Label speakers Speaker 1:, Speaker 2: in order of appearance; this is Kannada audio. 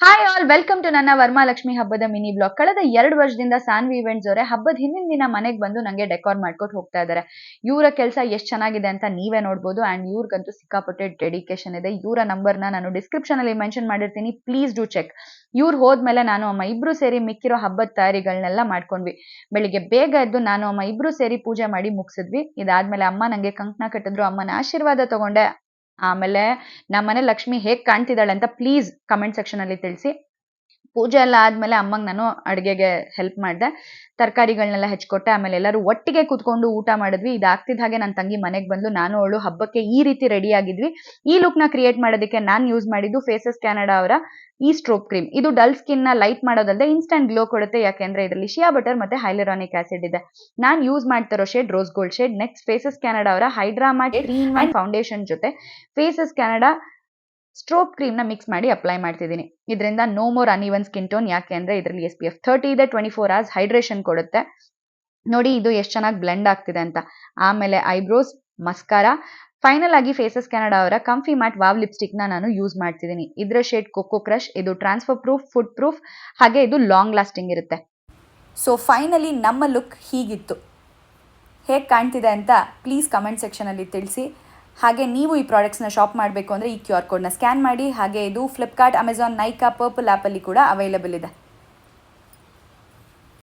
Speaker 1: ಹಾಯ್ ಆಲ್, ವೆಲ್ಕಮ್ ಟು ನನ್ನ ವರಮಹಾಲಕ್ಷ್ಮಿ ಹಬ್ಬದ ಮಿನಿ ಬ್ಲಾಗ್. ಕಳೆದ 2 ವರ್ಷದಿಂದ ಸಾನ್ವಿ ಇವೆಂಟ್ಸ್ ಅವರೇ ಹಬ್ಬದ ಹಿಂದಿನ ದಿನ ಮನೆಗೆ ಬಂದು ನಂಗೆ ಡೆಕೋರ್ ಮಾಡ್ಕೊಟ್ಟು ಹೋಗ್ತಾ ಇದ್ದಾರೆ. ಇವರ ಕೆಲಸ ಎಷ್ಟು ಚೆನ್ನಾಗಿದೆ ಅಂತ ನೀವೇ ನೋಡ್ಬೋದು. ಆ್ಯಂಡ್ ಇವ್ರಿಗಂತೂ ಸಿಕ್ಕಾಪಟ್ಟೆ ಡೆಡಿಕೇಶನ್ ಇದೆ. ಇವರ ನಂಬರ್ನ ನಾನು ಡಿಸ್ಕ್ರಿಪ್ಷನ್ ಅಲ್ಲಿ ಮೆನ್ಷನ್ ಮಾಡಿರ್ತೀನಿ, ಪ್ಲೀಸ್ ಡೂ ಚೆಕ್. ಇವ್ರು ಹೋದ್ಮೇಲೆ ನಾನು ಅಮ್ಮ ಇಬ್ರು ಸೇರಿ ಮಿಕ್ಕಿರೋ ಹಬ್ಬದ ತಯಾರಿಗಳನ್ನೆಲ್ಲ ಮಾಡ್ಕೊಂಡ್ವಿ. ಬೆಳಿಗ್ಗೆ ಬೇಗ ಎದ್ದು ನಾನು ಅಮ್ಮ ಇಬ್ರು ಸೇರಿ ಪೂಜೆ ಮಾಡಿ ಮುಗಿಸಿದ್ವಿ. ಇದಾದ್ಮೇಲೆ ಅಮ್ಮ ನಂಗೆ ಕಂಕಣ ಕಟ್ಟಿದ್ರು. ಅಮ್ಮನ ಆಶೀರ್ವಾದ ತಗೊಂಡೆ. ಆಮೇಲೆ ನಮ್ಮನೆ ಲಕ್ಷ್ಮಿ ಹೇಗ್ ಕಾಣ್ತಿದ್ದಾಳೆ ಅಂತ ಪ್ಲೀಸ್ ಕಮೆಂಟ್ ಸೆಕ್ಷನ್ ಅಲ್ಲಿ ತಿಳಿಸಿ. ಪೂಜೆ ಎಲ್ಲ ಆದ್ಮೇಲೆ ಅಮ್ಮಂಗೆ ನಾನು ಅಡುಗೆಗೆ ಹೆಲ್ಪ್ ಮಾಡಿದೆ. ತರಕಾರಿಗಳನ್ನೆಲ್ಲ ಹೆಚ್ಚಿಕೊಟ್ಟೆ. ಆಮೇಲೆ ಎಲ್ಲರೂ ಒಟ್ಟಿಗೆ ಕೂತ್ಕೊಂಡು ಊಟ ಮಾಡಿದ್ವಿ. ಇದಾಗ್ತಿದ್ದ ಹಾಗೆ ನನ್ನ ತಂಗಿ ಮನೆಗೆ ಬಂದು ನಾನು ಅವಳು ಹಬ್ಬಕ್ಕೆ ಈ ರೀತಿ ರೆಡಿ ಆಗಿದ್ವಿ. ಈ ಲುಕ್ನ ಕ್ರಿಯೇಟ್ ಮಾಡೋದಕ್ಕೆ ನಾನು ಯೂಸ್ ಮಾಡಿದ್ದು ಫೇಸಸ್ ಕ್ಯಾನಡಾ ಅವರ ಈ ಸ್ಟ್ರೋಪ್ ಕ್ರೀಮ್. ಇದು ಡಲ್ ಸ್ಕಿನ್ ನ ಲೈಟ್ ಮಾಡೋದಲ್ಲದೆ ಇನ್ಸ್ಟಂಟ್ ಗ್ಲೋ ಕೊಡುತ್ತೆ. ಯಾಕೆಂದ್ರೆ ಇದರಲ್ಲಿ ಶಿಯಾ ಬಟರ್ ಮತ್ತೆ ಹೈಲುರಾನಿಕ್ ಆಸಿಡ್ ಇದೆ. ನಾನು ಯೂಸ್ ಮಾಡ್ತಿರೋ shade rose gold shade. Next Faces Canada ಅವರ ಹೈಡ್ರಾ ಮ್ಯಾಟ್ 3-in-1 ಫೌಂಡೇಶನ್ ಜೊತೆ ಫೇಸಸ್ ಕ್ಯಾನಡಾ ಸ್ಟ್ರೋಪ್ ಕ್ರೀಮ್ ನ ಮಿಕ್ಸ್ ಮಾಡಿ ಅಪ್ಲೈ ಮಾಡ್ತಿದ್ದೀನಿ. ಇದರಿಂದ no more uneven skin tone. ಯಾಕೆ ಅಂದ್ರೆ ಇದರಲ್ಲಿ SPF 30 ಇದೆ. 24 hours ಹೈಡ್ರೇಷನ್ ಕೊಡುತ್ತೆ. ನೋಡಿ ಇದು ಎಷ್ಟು ಚೆನ್ನಾಗಿ ಬ್ಲೆಂಡ್ ಆಗ್ತಿದೆ ಅಂತ. ಆಮೇಲೆ ಐಬ್ರೋಸ್, ಮಸ್ಕಾರಾ, ಫೈನಲ್ ಆಗಿ ಫೇಸಸ್ ಕ್ಯಾನಡಾ ಅವರ ಕಂಫಿ ಮ್ಯಾಟ್ ವಾವ್ ಲಿಪ್ಸ್ಟಿಕ್ ನ ನಾನು ಯೂಸ್ ಮಾಡ್ತಿದ್ದೀನಿ. ಇದರ ಶೇಡ್ ಕೋಕೋ ಕ್ರಶ್. ಇದು ಟ್ರಾನ್ಸ್ಫರ್ ಪ್ರೂಫ್, ಫುಡ್ ಪ್ರೂಫ್, ಹಾಗೆ ಇದು ಲಾಂಗ್ ಲಾಸ್ಟಿಂಗ್ ಇರುತ್ತೆ. ಸೊ ಫೈನಲಿ ನಮ್ಮ ಲುಕ್ ಹೀಗಿತ್ತು. ಹೇಗೆ ಕಾಣ್ತಿದೆ ಅಂತ ಪ್ಲೀಸ್ ಕಮೆಂಟ್ ಸೆಕ್ಷನಲ್ಲಿ ತಿಳಿಸಿ. ಹಾಗೆ ನೀವು ಈ ಪ್ರಾಡಕ್ಟ್ಸ್ನ ಶಾಪ್ ಮಾಡಬೇಕು ಅಂದರೆ ಈ QR ಕೋಡ್ನ ಸ್ಕ್ಯಾನ್ ಮಾಡಿ. ಹಾಗೆ ಇದು ಫ್ಲಿಪ್ಕಾರ್ಟ್, ಅಮೆಝಾನ್, ನೈಕಾ, ಪರ್ಪಲ್ ಆ್ಯಪಲ್ಲಿ ಕೂಡ ಅವೈಲೇಬಲ್ ಇದೆ.